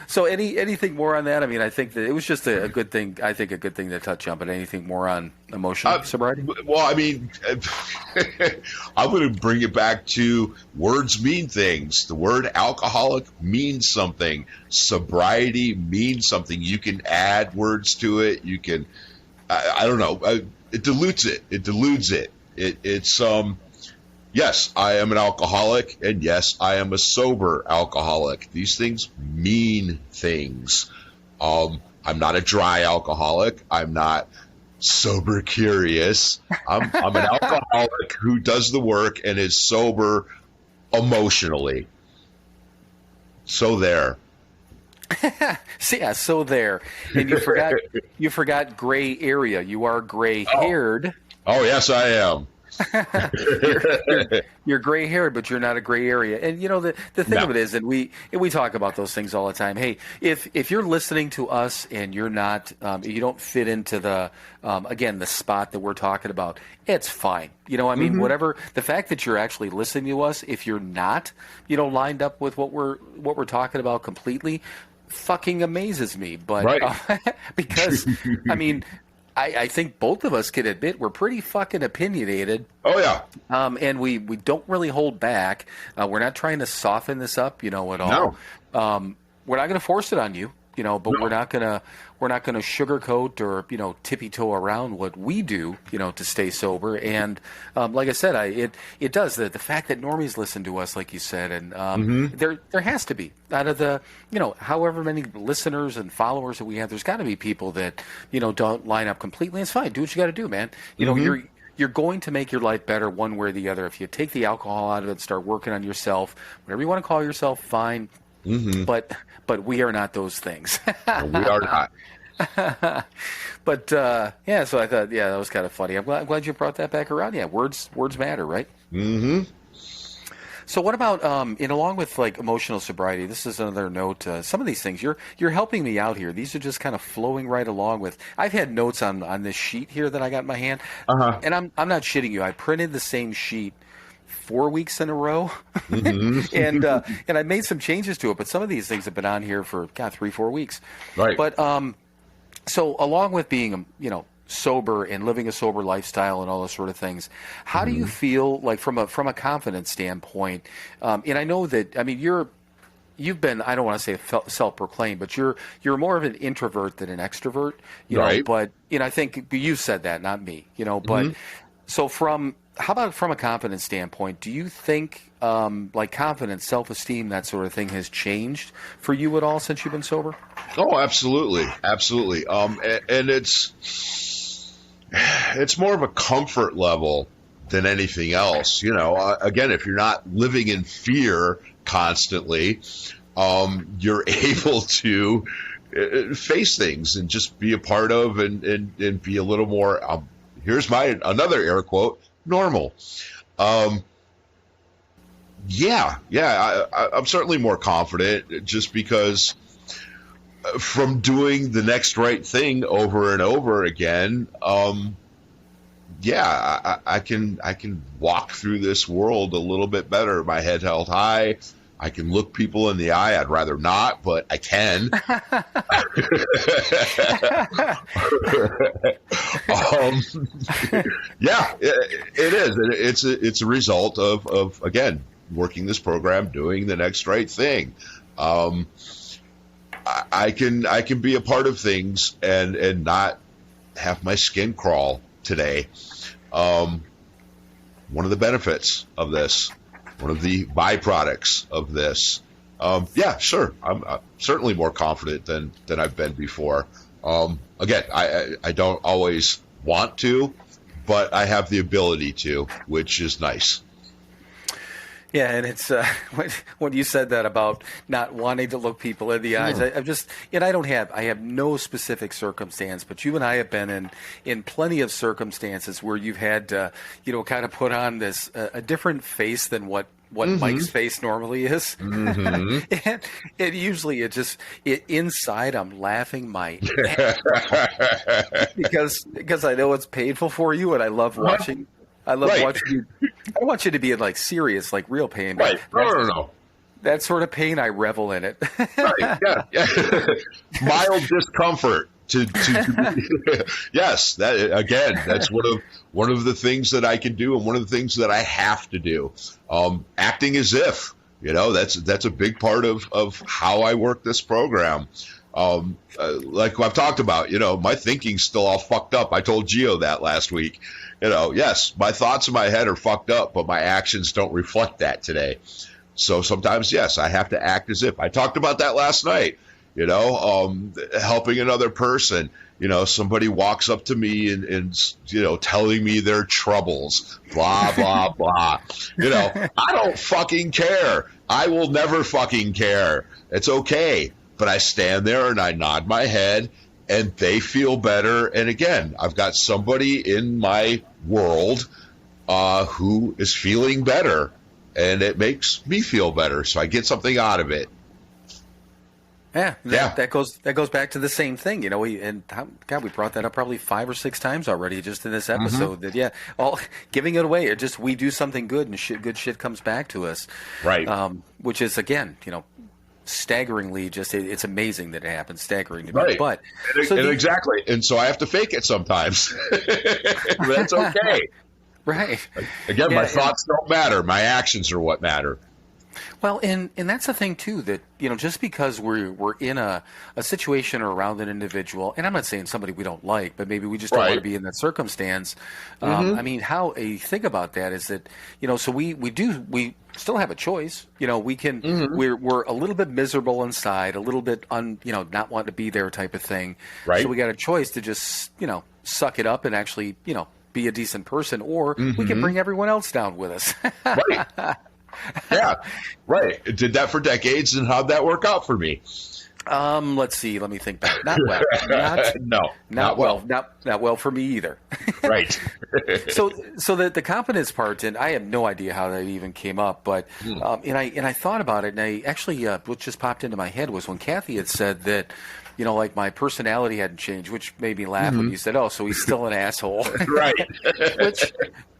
So anything more on that? I mean, I think that it was just a good thing. I think a good thing to touch on. But anything more on emotional sobriety? Well, I mean, I'm going to bring it back to words mean things. The word alcoholic means something. Sobriety means something. You can add words to it. You can, I don't know. It dilutes it. It deludes it. It's yes, I am an alcoholic, and yes, I am a sober alcoholic. These things mean things. I'm not a dry alcoholic. I'm not sober curious. I'm an alcoholic who does the work and is sober emotionally. So there. So there. And you forgot gray area. You are gray-haired. Oh yes, I am. You're gray-haired, but you're not a gray area. And the thing of it is, and we talk about those things all the time. Hey, if you're listening to us and you're not, you don't fit into the again the spot that we're talking about, it's fine. I mean, whatever. The fact that you're actually listening to us, if you're not, lined up with what we're talking about completely, fucking amazes me. But because I mean. I think both of us can admit we're pretty fucking opinionated. Oh, yeah. And we don't really hold back. We're not trying to soften this up, at all. No. We're not going to force it on you, but we're not going to sugarcoat or, tippy toe around what we do, to stay sober. And like I said, it does. The fact that normies listen to us, like you said, and there has to be. Out of the, however many listeners and followers that we have, there's got to be people that, don't line up completely. It's fine. Do what you got to do, man. You're going to make your life better one way or the other. If you take the alcohol out of it, start working on yourself, whatever you want to call yourself, fine. But we are not those things. No, we are not. But yeah, so I thought, that was kind of funny. I'm glad you brought that back around. Yeah, words matter, right? So what about and along with like emotional sobriety? This is another note. Some of these things you're helping me out here. These are just kind of flowing right along with. I've had notes on this sheet here that I got in my hand, and I'm not shitting you. I printed the same sheet 4 weeks in a row, and I made some changes to it. But some of these things have been on here for 3-4 weeks. Right. But so along with being sober and living a sober lifestyle and all those sort of things, how do you feel like from a confidence standpoint? And I know that, I mean, you've been, I don't want to say self-proclaimed, but you're more of an introvert than an extrovert, you know, Right. but, you know, I think you said that, not me, you know, but so how about from a confidence standpoint, do you think like confidence, self-esteem, that sort of thing has changed for you at all since you've been sober? Oh, absolutely. Absolutely. And it's more of a comfort level than anything else. You know, again, if you're not living in fear constantly, you're able to face things and just be a part of and be a little more, here's another air quote, normal. I'm certainly more confident just because from doing the next right thing over and over again, I can walk through this world a little bit better. My head held high. I can look people in the eye. I'd rather not, but I can. It is. It's a result of again working this program, doing the next right thing. I can be a part of things and not have my skin crawl today. One of the benefits of this, one of the byproducts of this. Sure. I'm certainly more confident than I've been before. Again, I don't always want to, but I have the ability to, which is nice. Yeah, and it's when you said that about not wanting to look people in the eyes, I have no specific circumstance, but you and I have been in plenty of circumstances where you've had to, kind of put on this a different face than what Mike's face normally is. And usually inside I'm laughing my ass off because I know it's painful for you and I love watching. I love watching you. I don't want you to be in like serious, like real pain. Right. No. That sort of pain, I revel in it. Right. Yeah. Mild discomfort. Yes. That's one of the things that I can do, and one of the things that I have to do. Acting as if, that's a big part of how I work this program. Like I've talked about, my thinking's still all fucked up. I told Gio that last week. Yes, my thoughts in my head are fucked up, but my actions don't reflect that today. So sometimes, yes, I have to act as if. I talked about that last night, helping another person. Somebody walks up to me and telling me their troubles, blah, blah, blah. I don't fucking care. I will never fucking care. It's okay. But I stand there and I nod my head and they feel better. And again, I've got somebody in my world who is feeling better, and it makes me feel better. So I get something out of it. Yeah. That goes back to the same thing, we brought that up probably 5 or 6 times already just in this episode. That all giving it away. We do something good and good shit comes back to us. Right. Which is again, staggeringly it's amazing that it happens. Staggering to me. Right. But exactly. And so I have to fake it sometimes. That's okay. Right. Again, my thoughts don't matter. My actions are what matter. Well, and that's the thing too, that just because we're in a situation or around an individual, and I'm not saying somebody we don't like, but maybe we just don't want to be in that circumstance. I mean, how a think about that is that so we still have a choice. We can we're a little bit miserable inside, a little bit not wanting to be there type of thing. Right. So we got a choice to just suck it up and actually be a decent person, or we can bring everyone else down with us. Right. Yeah, right. It did that for decades, and how'd that work out for me? Let's see. Let me think back. Not well. Not well. Not well for me either. Right. So the confidence part, and I have no idea how that even came up, but and I thought about it, and I actually what just popped into my head was when Kathy had said that. Like my personality hadn't changed, which made me laugh when you said, "Oh, so he's still an asshole." Right.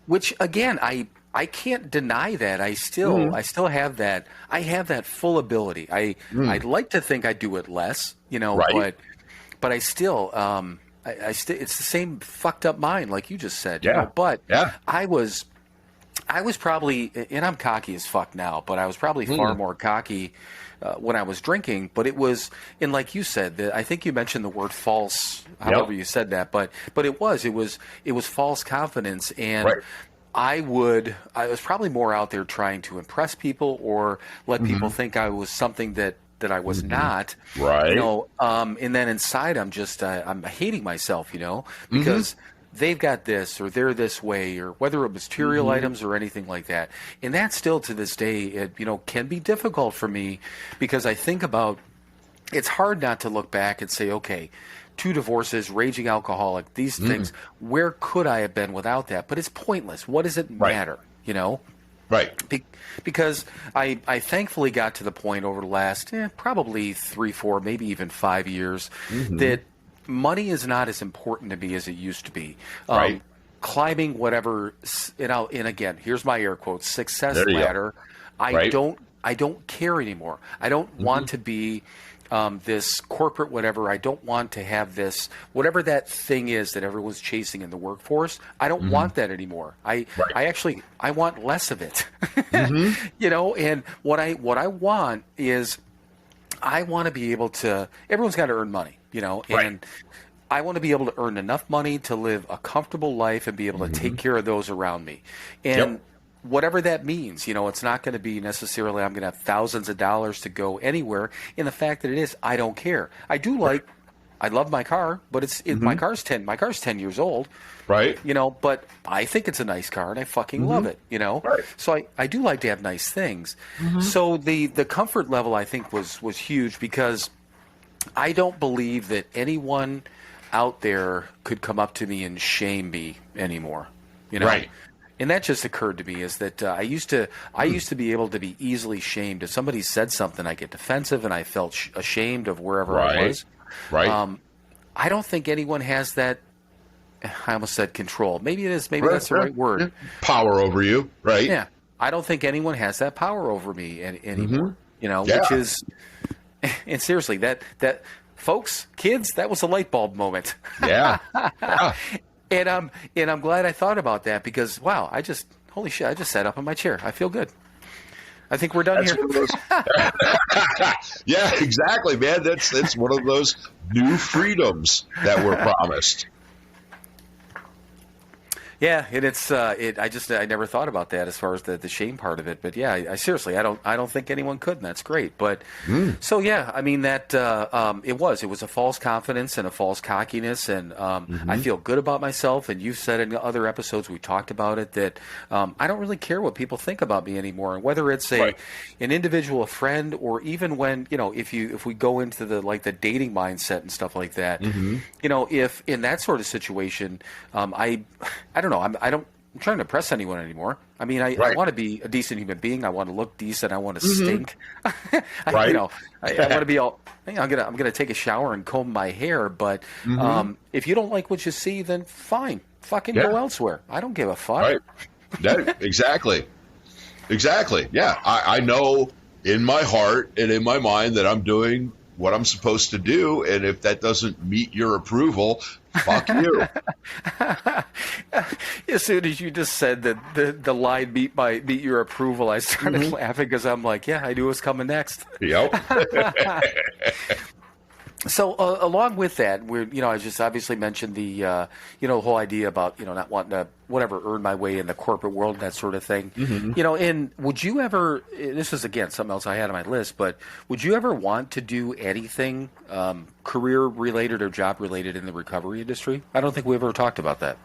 which again, I can't deny that. I still have that. I have that full ability. I'd like to think I do it less, right. but I still, it's the same fucked up mind, like you just said. Yeah. But Yeah. I was probably, and I'm cocky as fuck now, but I was probably far more cocky when I was drinking. But it was, and like you said, I think you mentioned the word false, however you said that, but it was false confidence, and Right. I was probably more out there trying to impress people or let people think I was something that I was not. Right. And then inside I'm just I'm hating myself, because they've got this or they're this way, or whether it was material items or anything like that. And that still to this day, it can be difficult for me, because I think about, it's hard not to look back and say, okay, 2 divorces, raging alcoholic, these things, where could I have been without that? But it's pointless. What does it matter? Right. Because I thankfully got to the point over the last probably 3, 4, maybe even 5 years that money is not as important to me as it used to be. Right. Climbing whatever, and again, here's my air quotes, success There you go. ladder. I don't care anymore. I don't want to be this corporate whatever. I don't want to have this, whatever that thing is that everyone's chasing in the workforce. I don't want that anymore. I want less of it. And what I want is, I want to be able to, everyone's got to earn money, and I want to be able to earn enough money to live a comfortable life and be able to take care of those around me. And whatever that means, it's not going to be necessarily I'm going to have thousands of dollars to go anywhere. And the fact that it is, I don't care. I love my car, but my car's 10 years old. Right. But I think it's a nice car and I fucking love it, Right. So I do like to have nice things. So the comfort level, I think, was huge, because I don't believe that anyone out there could come up to me and shame me anymore. Right. And that just occurred to me, is that I used to be able to be easily shamed. If somebody said something, I get defensive and I felt ashamed of wherever I was. Right. I don't think anyone has that. I almost said control. Maybe it is. Maybe that's the right word. Power over you. Right. Yeah. I don't think anyone has that power over me anymore. Yeah. Which is, and seriously, that folks, kids, that was a light bulb moment. Yeah. And I'm glad I thought about that, because wow, holy shit, I just sat up in my chair. I feel good. I think we're done here. Yeah, exactly, man. That's one of those new freedoms that we're promised. Yeah, and it's I never thought about that as far as the shame part of it, but yeah, I seriously I don't think anyone could, and that's great. But so yeah, I mean that it was a false confidence and a false cockiness, and I feel good about myself. And you've said in other episodes we talked about it that I don't really care what people think about me anymore, and whether it's an individual, a friend, or even when if we go into the dating mindset and stuff like that, if in that sort of situation, I don't know. I'm trying to impress anyone anymore. I mean, I want to be a decent human being. I want to look decent. I want to stink. I want to be all. I'm gonna take a shower and comb my hair. But if you don't like what you see, then fine. Fucking go elsewhere. I don't give a fuck. Right. Exactly. Yeah. I know in my heart and in my mind that I'm doing what I'm supposed to do, and if that doesn't meet your approval, fuck you. As soon as you just said that the line meet your approval, I started laughing, because I'm like, yeah, I knew it was coming next. Yep. So along with that, I just obviously mentioned the whole idea about not wanting to earn my way in the corporate world and that sort of thing. And would you ever? This is again something else I had on my list, but would you ever want to do anything career related or job related in the recovery industry? I don't think we ever talked about that.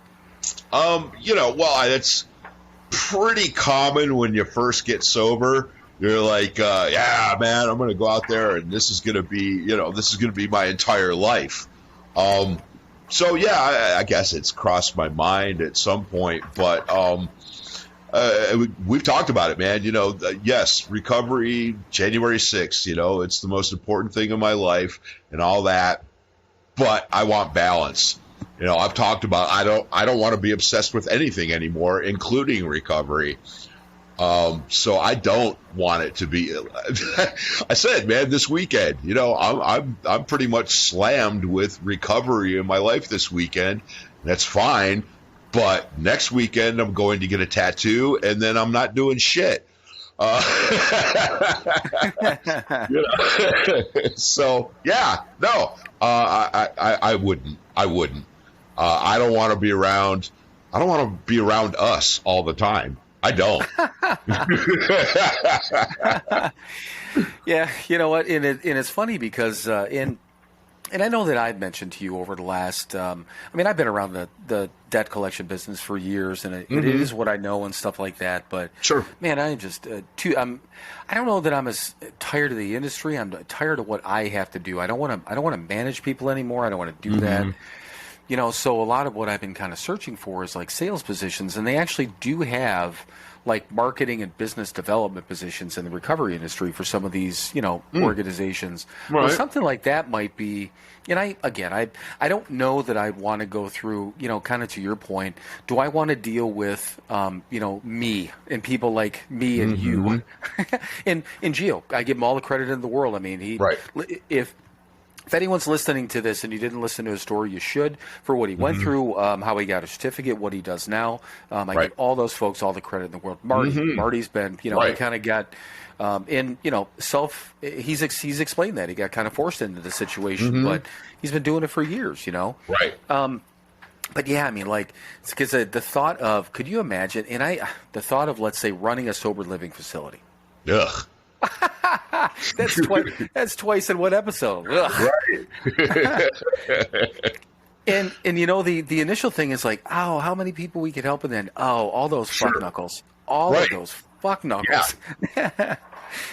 Well, that's pretty common when you first get sober. You're like, yeah, man, I'm going to go out there and this is going to be my entire life. So yeah, I guess it's crossed my mind at some point, but we've talked about it, man. Yes, recovery, January 6th, it's the most important thing in my life and all that, but I want balance. I've talked about, I don't want to be obsessed with anything anymore, including recovery. So I don't want it to be. I said, man, this weekend, I'm pretty much slammed with recovery in my life this weekend. That's fine, but next weekend I'm going to get a tattoo, and then I'm not doing shit. So yeah, no, I wouldn't. I don't want to be around. I don't want to be around us all the time. I don't. Yeah, you know what? And it's funny because and I know that I've mentioned to you over the last. I mean, I've been around the debt collection business for years, and it is what I know and stuff like that. But sure, man, I'm just I don't know that I'm as tired of the industry. I'm tired of what I have to do. I don't want to manage people anymore. I don't want to do that. So a lot of what I've been kind of searching for is like sales positions, and they actually do have like marketing and business development positions in the recovery industry for some of these, organizations. Right. Well, something like that might be, and I don't know that I'd want to go through, kind of to your point, do I want to deal with, me and people like me and you? and Gio, I give him all the credit in the world. I mean, if anyone's listening to this and you didn't listen to his story, you should, for what he went through, how he got a certificate, what he does now. I give all those folks all the credit in the world. Marty's been, he kind of got, he's explained that. He got kind of forced into the situation, but he's been doing it for years, Right. But yeah, I mean, like, because the thought of, could you imagine, the thought of, let's say, running a sober living facility. Ugh. That's twice in one episode. Ugh. Right. and the initial thing is like, oh, how many people we could help, and then all those fuck knuckles, of those fuck knuckles. Yeah.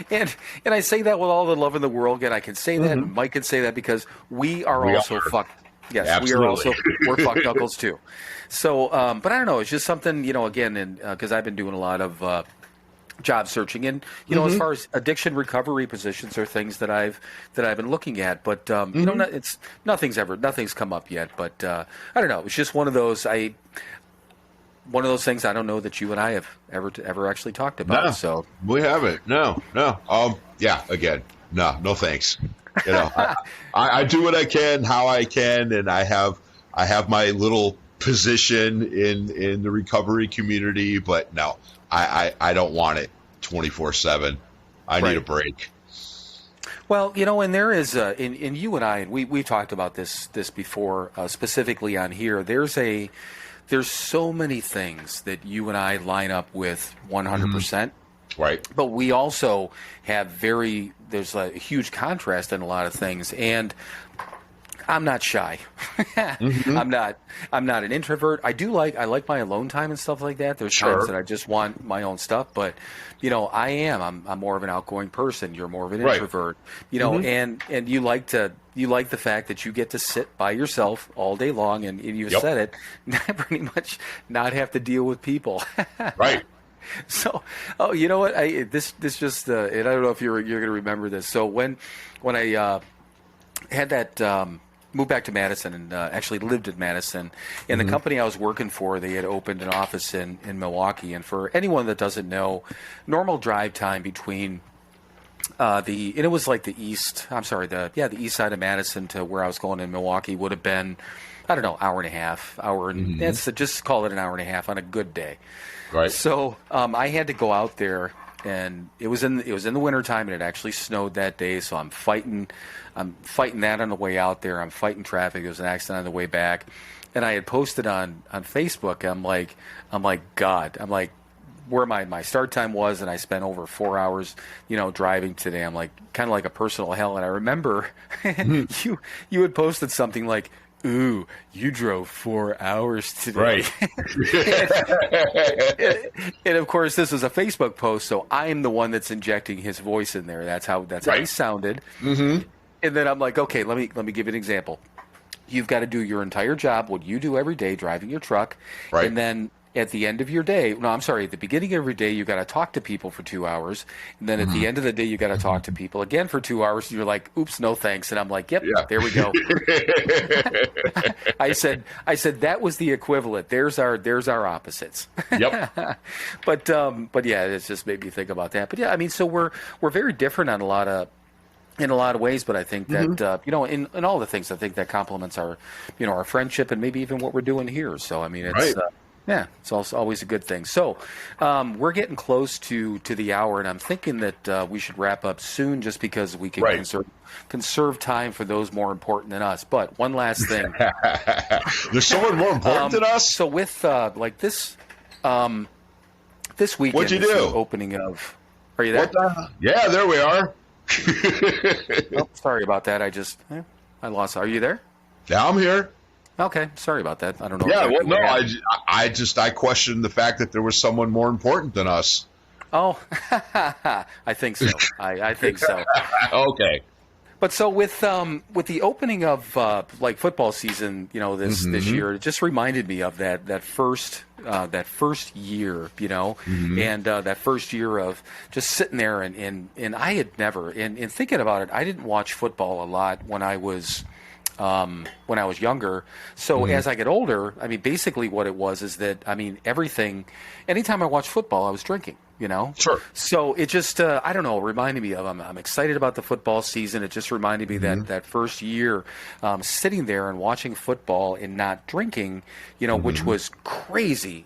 and I say that with all the love in the world. And I can say that, and Mike can say that, because we are also fuck. Yes, absolutely. we're fuck knuckles too. So, but I don't know. It's just something, again, and because I've been doing a lot of job searching, and as far as addiction recovery positions are things that I've been looking at, but nothing's come up yet. But I don't know. It's just one of those things I don't know that you and I have ever actually talked about. No, so we haven't. No. Yeah. Again, no thanks. I do what I can, how I can, and I have my little position in the recovery community, but no. I don't want it 24/7. I need a break. Well, and there is in you and I, and we've talked about this before, specifically on here. There's so many things that you and I line up with 100%. Right. But we also have there's a huge contrast in a lot of things, and I'm not shy. I'm not an introvert. I like my alone time and stuff like that. There's times that I just want my own stuff, but I'm more of an outgoing person. You're more of an introvert. And you like the fact that you get to sit by yourself all day long, and you said it, pretty much not have to deal with people. Right. So, you know what? This just and I don't know if you're going to remember this. So when I had that. Moved back to Madison and actually lived in Madison. And the company I was working for, they had opened an office in Milwaukee. And for anyone that doesn't know, normal drive time between it was like the east side of Madison to where I was going in Milwaukee would have been, I don't know, hour and a half, just call it an hour and a half on a good day. Right. So I had to go out there, and it was in the wintertime, and it actually snowed that day. So I'm fighting that on the way out there. I'm fighting traffic. There was an accident on the way back, and I had posted on Facebook. I'm like, God. I'm like, where my start time was, and I spent over 4 hours, driving today. I'm like, kind of like a personal hell. And I remember you had posted something like, "Ooh, you drove 4 hours today." Right. and of course, this was a Facebook post, so I'm the one that's injecting his voice in there. That's how he sounded. Mm-hmm. And then I'm like, okay, let me give you an example. You've got to do your entire job, what you do every day, driving your truck, and then at the end of your day, no, I'm sorry, at the beginning of your day, you got to talk to people for 2 hours. And then at the end of the day, you got to talk to people again for 2 hours. And you're like, oops, no thanks. And I'm like, yep, there we go. I said that was the equivalent. There's our opposites. Yep. But yeah, it's just made me think about that. But yeah, I mean, so we're very different on in a lot of ways, but I think that in all the things, I think that complements our our friendship and maybe even what we're doing here. So I mean, it's it's also always a good thing. So we're getting close to the hour, and I'm thinking that we should wrap up soon, just because we can conserve time for those more important than us. But one last thing, there's someone more important than us. So with like this weekend, what'd you do? The opening of. Are you there? Yeah, there we are. Oh, sorry about that. I lost. Are you there? Yeah, I'm here. Okay, sorry about that. I don't know. Yeah, well, no, I questioned the fact that there was someone more important than us. Oh, I think so. I think so. Okay. But so with the opening of like football season, this year, it just reminded me of that first year, and that first year of just sitting there and I had never and thinking about it, I didn't watch football a lot when I was younger. So as I get older, I mean, basically what it was is that, I mean, anytime I watched football, I was drinking, Sure. So it just, I don't know, it reminded me of, I'm excited about the football season. It just reminded me that first year, sitting there and watching football and not drinking, which was crazy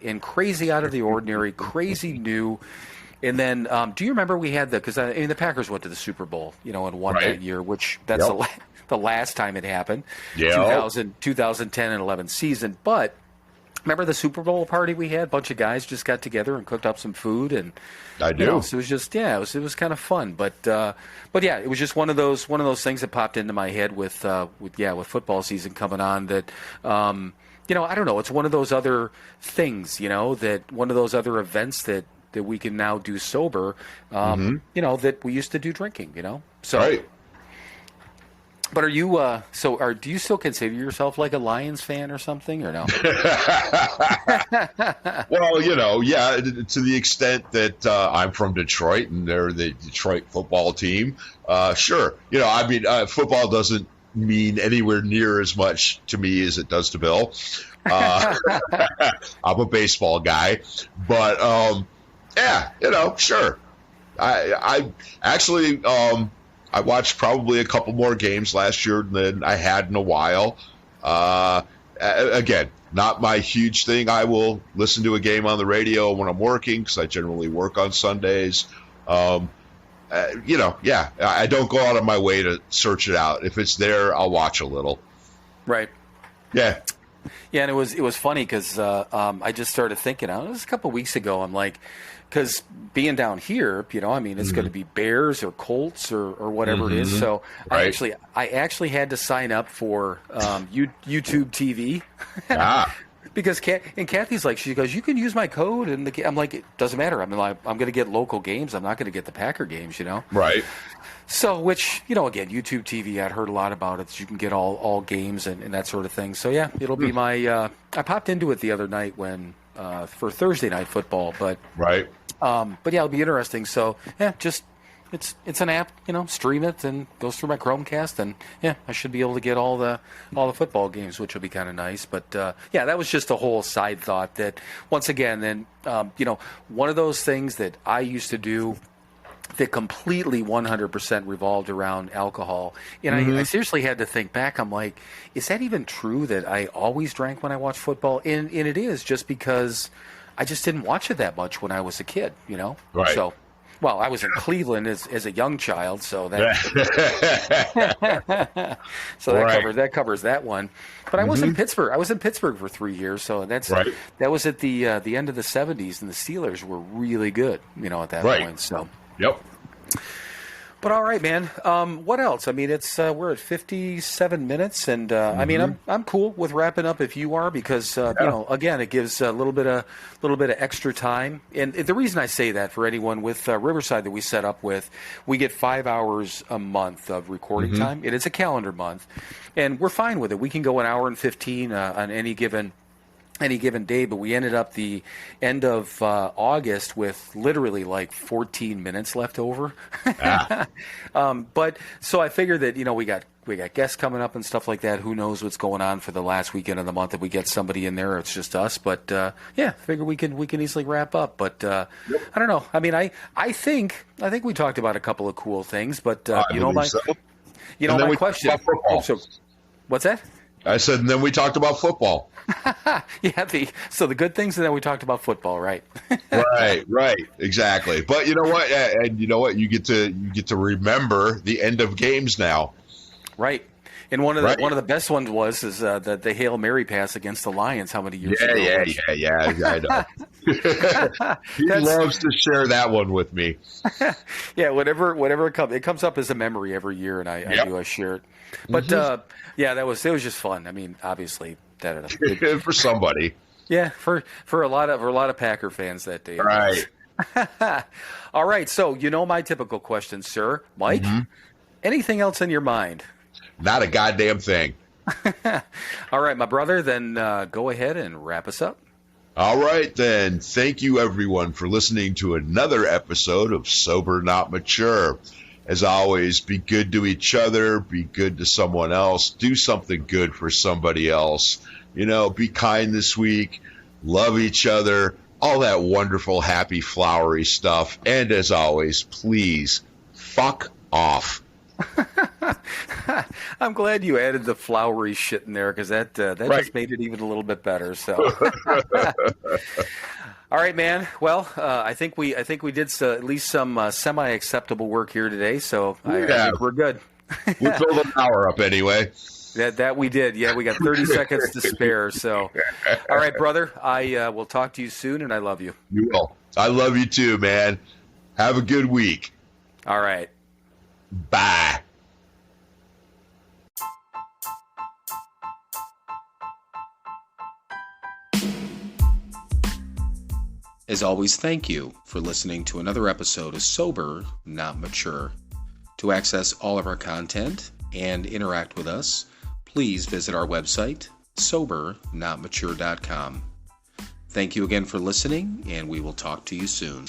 out of the ordinary, crazy new. And then, do you remember we had because the Packers went to the Super Bowl, and won that year, which that's the last time it happened, 2010 and 11 season. But remember the Super Bowl party we had? A bunch of guys just got together and cooked up some food, and I do. So it was just it was kind of fun. But yeah, it was just one of those things that popped into my head with football season coming on. That I don't know. It's one of those other things, that one of those other events that we can now do sober, that we used to do drinking, So. Right. But are you do you still consider yourself like a Lions fan or something, or no? Well, to the extent that I'm from Detroit and they're the Detroit football team, sure. I mean, football doesn't mean anywhere near as much to me as it does to Bill. I'm a baseball guy, but sure. I actually I watched probably a couple more games last year than I had in a while. Again, not my huge thing. I will listen to a game on the radio when I'm working because I generally work on Sundays. I don't go out of my way to search it out. If it's there, I'll watch a little. Right. Yeah. Yeah, and it was funny because I just started thinking. It was a couple of weeks ago. I'm like, because being down here, I mean, it's going to be Bears or Colts or whatever it is. So I actually had to sign up for YouTube TV. Because Kathy's like, she goes, you can use my code, and I'm like, it doesn't matter. I mean, I'm going to get local games. I'm not going to get the Packer games, Right. So, which, again, YouTube TV, I'd heard a lot about it. You can get all games and that sort of thing. So, yeah, it'll be my I popped into it the other night for Thursday night football. But yeah, it'll be interesting. So, yeah, just it's an app, stream it and goes through my Chromecast, and yeah, I should be able to get all the football games, which will be kind of nice. But yeah, that was just a whole side thought that once again, then one of those things that I used to do that completely 100% revolved around alcohol. And I seriously had to think back. I'm like, is that even true that I always drank when I watched football? And it is, just because I just didn't watch it that much when I was a kid, Right. So, well, I was in Cleveland as a young child, so that that covers that one. But I was in Pittsburgh. I was in Pittsburgh for 3 years, so that was at the end of the 70s, and the Steelers were really good, at that point. So. Yep. But all right, man. What else? I mean, it's we're at 57 minutes, and I mean, I'm cool with wrapping up if you are, because again, it gives a little bit of extra time. And the reason I say that, for anyone with Riverside that we set up with, we get 5 hours a month of recording time. It is a calendar month, and we're fine with it. We can go an hour and 15 on any given any given day, but we ended up the end of August with literally like 14 minutes left over. But so I figured that, we got guests coming up and stuff like that. Who knows what's going on for the last weekend of the month if we get somebody in there or it's just us. But I figure we can easily wrap up. But I don't know. I mean, I think we talked about a couple of cool things. But my question. So, what's that? I said, and then we talked about football. So the good things, and then we talked about football, right? right, exactly. But you know what? And you know what? You get to remember the end of games now. Right. And one of the best ones was the Hail Mary pass against the Lions. How many years ago? Yeah. I know. He loves to share that one with me. Yeah, whatever it comes up as a memory every year, and I share it. But it was just fun. I mean, obviously, for somebody. Yeah, for a lot of Packer fans that day. Right. All right. So my typical question, sir, Mike. Anything else in your mind? Not a goddamn thing. All right, my brother. Then go ahead and wrap us up. All right, then. Thank you, everyone, for listening to another episode of Sober Not Mature. As always, be good to each other, be good to someone else, do something good for somebody else. Be kind this week, love each other, all that wonderful, happy, flowery stuff. And as always, please, fuck off. I'm glad you added the flowery shit in there because that just made it even a little bit better. So, all right, man. Well, I think we did at least some semi-acceptable work here today. So I think we're good. We filled an hour up anyway. That we did. Yeah, we got 30 seconds to spare. So, all right, brother. I will talk to you soon, and I love you. You will. I love you too, man. Have a good week. All right. Bye. As always, thank you for listening to another episode of Sober Not Mature. To access all of our content and interact with us, please visit our website, SoberNotMature.com. Thank you again for listening, and we will talk to you soon.